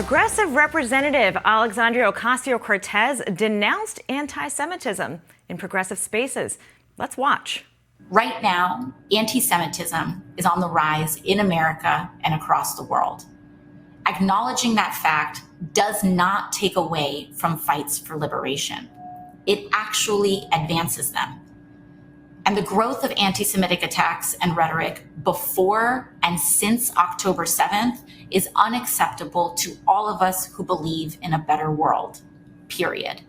Progressive Representative Alexandria Ocasio-Cortez denounced anti-Semitism in progressive spaces. Let's watch. Right now, anti-Semitism is on the rise in America and across the world. Acknowledging that fact does not take away from fights for liberation. It actually advances them. And the growth of anti-Semitic attacks and rhetoric before and since October 7th is unacceptable to all of us who believe in a better world, period.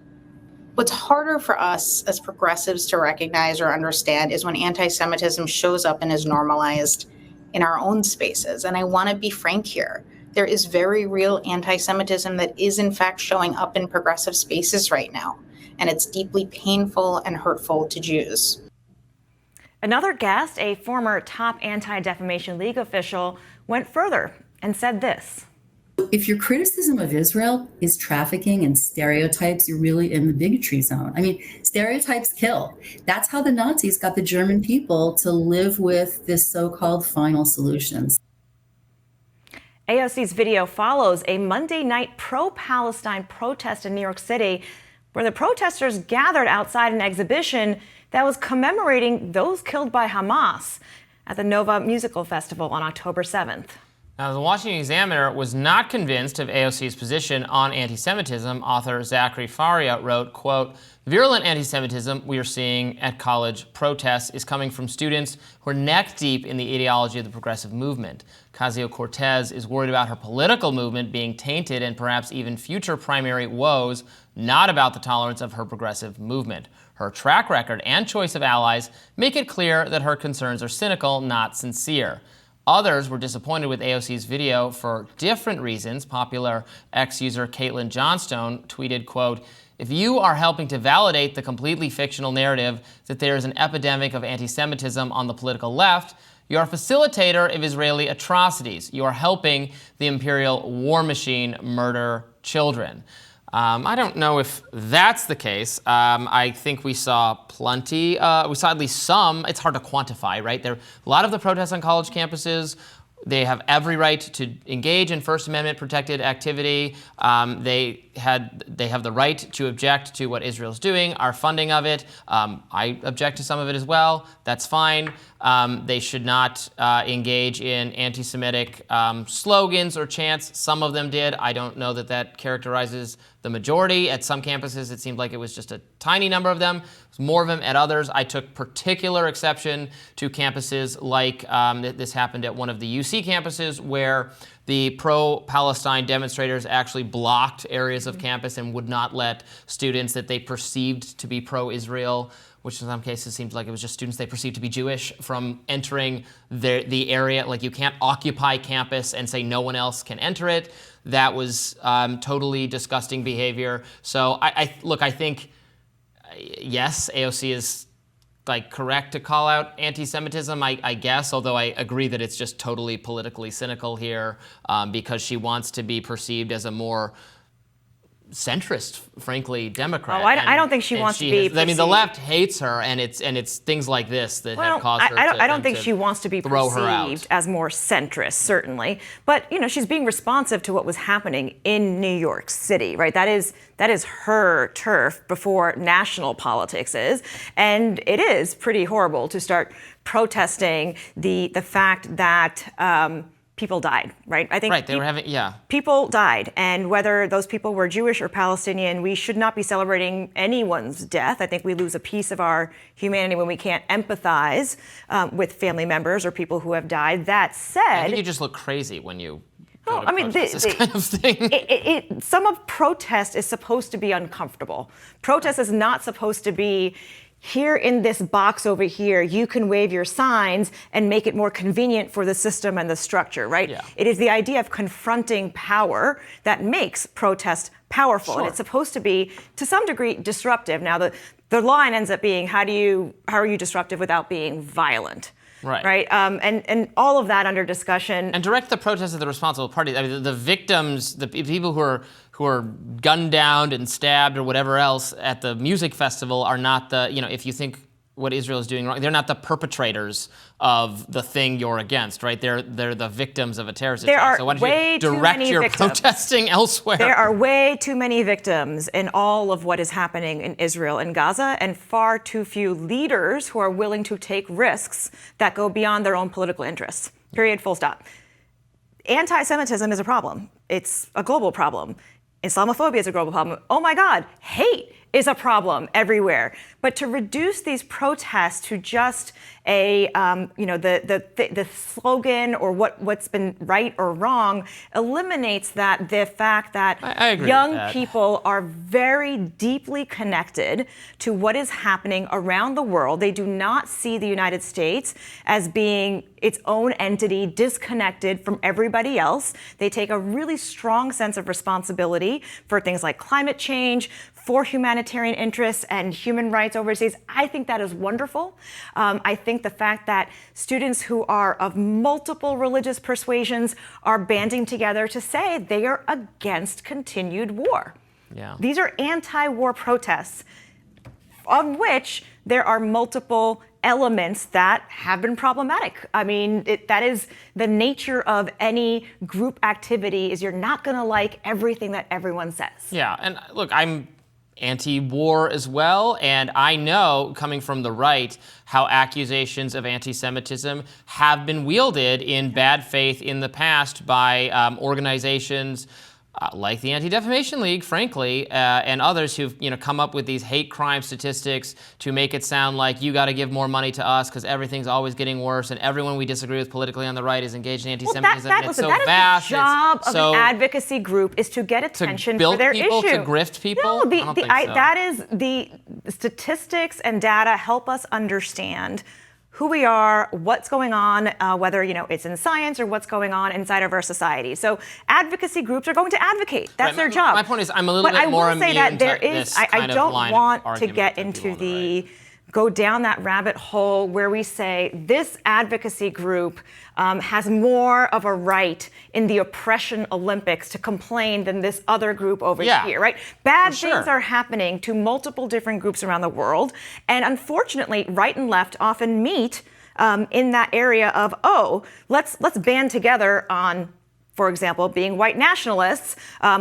What's harder for us as progressives to recognize or understand is when anti-Semitism shows up and is normalized in our own spaces. And I want to be frank here. There is very real anti-Semitism that is in fact showing up in progressive spaces right now. And it's deeply painful and hurtful to Jews. Another guest, a former top Anti-Defamation League official, went further and said this. If your criticism of Israel is trafficking and stereotypes, you're really in the bigotry zone. I mean, stereotypes kill. That's how the Nazis got the German people to live with this so-called final solutions. AOC's video follows a Monday night pro-Palestine protest in New York City, where the protesters gathered outside an exhibition that was commemorating those killed by Hamas at the Nova Musical Festival on October 7th. Now, the Washington Examiner was not convinced of AOC's position on anti-Semitism. Author Zachary Faria wrote, quote, "Virulent anti-Semitism we are seeing at college protests is coming from students who are neck deep in the ideology of the progressive movement. Ocasio-Cortez is worried about her political movement being tainted and perhaps even future primary woes, not about the tolerance of her progressive movement. Her track record and choice of allies make it clear that her concerns are cynical, not sincere." Others were disappointed with AOC's video for different reasons. Popular ex-user Caitlin Johnstone tweeted, quote, "If you are helping to validate the completely fictional narrative that there is an epidemic of anti-Semitism on the political left, you are a facilitator of Israeli atrocities. You are helping the imperial war machine murder children." I don't know if that's the case. I think we saw plenty. We saw at least some. It's hard to quantify, right? There, a lot of the protests on college campuses, they have every right to engage in First Amendment protected activity. They have the right to object to what Israel's doing, our funding of it. I object to some of it as well. That's fine. They should not engage in anti-Semitic slogans or chants. Some of them did. I don't know that that characterizes the majority. At some campuses, it seemed like it was just a tiny number of them. More of them at others. I took particular exception to campuses like this happened at one of the UC campuses where the pro-Palestine demonstrators actually blocked areas of campus and would not let students that they perceived to be pro-Israel, which in some cases seemed like it was just students they perceived to be Jewish, from entering the area. Like, you can't occupy campus and say no one else can enter it. That was totally disgusting behavior. So I think, yes, AOC is correct to call out anti-Semitism, I guess, although I agree that it's just totally politically cynical here because she wants to be perceived as a more centrist, frankly, Democrat. Oh, I don't think she wants to be perceived. I mean, the left hates her, and it's things like this that have caused her I don't think she wants to be perceived as more centrist, certainly. But, she's being responsive to what was happening in New York City, right? That is her turf before national politics is. And it is pretty horrible to start protesting the fact that people died, right? I think people died, and whether those people were Jewish or Palestinian, we should not be celebrating anyone's death. I think we lose a piece of our humanity when we can't empathize with family members or people who have died. That said, I think you just look crazy when you this kind of thing. Some of protest is supposed to be uncomfortable. Protest is not supposed to be, here in this box over here, you can wave your signs and make it more convenient for the system and the structure, right? Yeah. It is the idea of confronting power that makes protest powerful. Sure. And it's supposed to be, to some degree, disruptive. Now, the line ends up being, how are you disruptive without being violent? Right. And all of that under discussion. And direct the protest at the responsible party. I mean, the victims, the people who are gunned down and stabbed or whatever else at the music festival are not the, if you think what Israel is doing wrong. They're not the perpetrators of the thing you're against, right? They're the victims of a terrorist attack. So why don't you direct your protesting elsewhere? There are way too many victims in all of what is happening in Israel and Gaza, and far too few leaders who are willing to take risks that go beyond their own political interests. Period, full stop. Anti-Semitism is a problem. It's a global problem. Islamophobia is a global problem. Oh my God, hate is a problem everywhere. But to reduce these protests to just a, the slogan or what's been right or wrong eliminates the fact that young people are very deeply connected to what is happening around the world. They do not see the United States as being its own entity, disconnected from everybody else. They take a really strong sense of responsibility for things like climate change, for humanitarian interests and human rights overseas. I think that is wonderful. I think the fact that students who are of multiple religious persuasions are banding together to say they are against continued war. Yeah. These are anti-war protests, of which there are multiple elements that have been problematic. I mean, that is the nature of any group activity, is you're not gonna like everything that everyone says. Yeah, and look, I'm anti-war as well, and I know, coming from the right, how accusations of anti-Semitism have been wielded in bad faith in the past by organizations like the Anti-Defamation League, frankly, and others who've come up with these hate crime statistics to make it sound like you got to give more money to us because everything's always getting worse, and everyone we disagree with politically on the right is engaged in anti-Semitism. That is the job of an advocacy group, is to get attention for their issue. To grift people? No, I don't think so. that is the statistics and data help us understand who we are, what's going on, whether it's in science or what's going on inside of our society. So advocacy groups are going to advocate. That's their job. My point is, I'm a little bit more immune to this I don't want to get into go down that rabbit hole where we say this advocacy group has more of a right in the oppression Olympics to complain than this other group over here, right? Bad things are happening to multiple different groups around the world. And unfortunately, right and left often meet in that area of, let's band together on, for example, being white nationalists.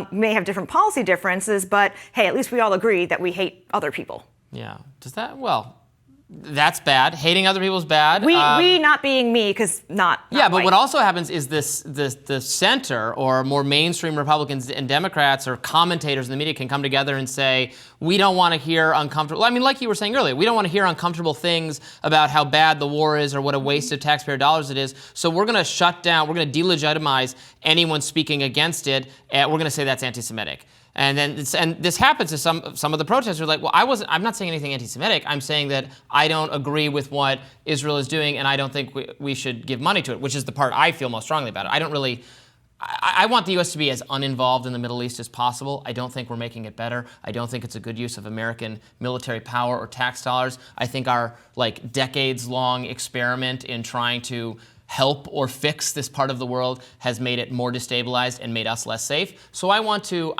May have different policy differences, but hey, at least we all agree that we hate other people. Yeah. That's bad. Hating other people is bad. We not being me, because not yeah, but white. what also happens is the center or more mainstream Republicans and Democrats or commentators in the media can come together and say, we don't want to hear uncomfortable, like you were saying earlier, we don't want to hear uncomfortable things about how bad the war is or what a waste of taxpayer dollars it is. So we're going to shut down, we're going to delegitimize anyone speaking against it, and we're going to say that's anti-Semitic. And this happens to some of the protesters are like, well, I'm not saying anything anti-Semitic. I'm saying that I don't agree with what Israel is doing, and I don't think we should give money to it, which is the part I feel most strongly about it. I want the U.S. to be as uninvolved in the Middle East as possible. I don't think we're making it better. I don't think it's a good use of American military power or tax dollars. I think our decades-long experiment in trying to help or fix this part of the world has made it more destabilized and made us less safe. So I want to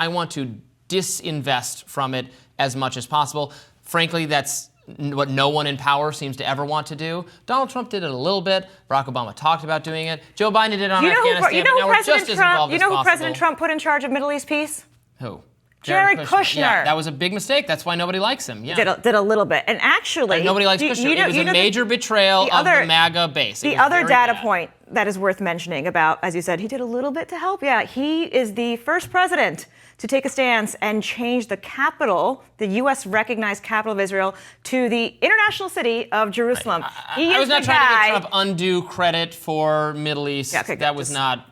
disinvest from it as much as possible. Frankly, that's what no one in power seems to ever want to do. Donald Trump did it a little bit. Barack Obama talked about doing it. Joe Biden did it on Afghanistan. You know who President Trump put in charge of Middle East peace? Who? Jared Kushner. Yeah, that was a big mistake. That's why nobody likes him. Yeah. Did a little bit. And actually, nobody likes Kushner. It was a major betrayal of the MAGA base. The other data point that is worth mentioning about, as you said, he did a little bit to help. Yeah, he is the first president to take a stance and change the capital, the U.S. recognized capital of Israel, to the international city of Jerusalem. I was not trying to give Trump undue credit for Middle East. Yeah, okay, that was not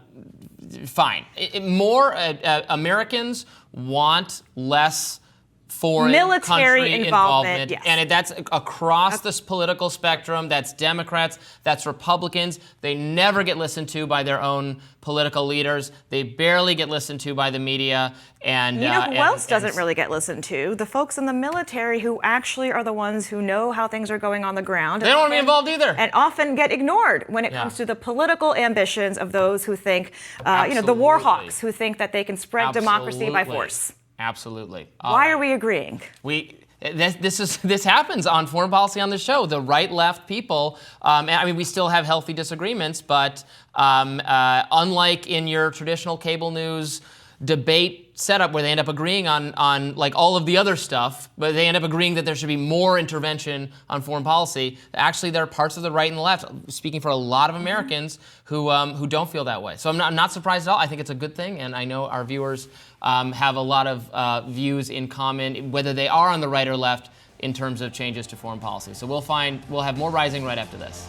fine. More Americans want less foreign military country involvement. Yes. And that's across this political spectrum. That's Democrats, that's Republicans. They never get listened to by their own political leaders. They barely get listened to by the media. And who else doesn't really get listened to? The folks in the military, who actually are the ones who know how things are going on the ground. They don't want to be involved either. And often get ignored when it comes to the political ambitions of those who think, the war hawks, who think that they can spread democracy by force. Absolutely. Why are we agreeing? This happens on Foreign Policy on the show. The right-left people, I mean, we still have healthy disagreements, but unlike in your traditional cable news debate setup where they end up agreeing on like all of the other stuff, but they end up agreeing that there should be more intervention on foreign policy. Actually, there are parts of the right and the left, speaking for a lot of Americans, who don't feel that way. So I'm not surprised at all. I think it's a good thing, and I know our viewers have a lot of views in common, whether they are on the right or left, in terms of changes to foreign policy. So we'll have more Rising right after this.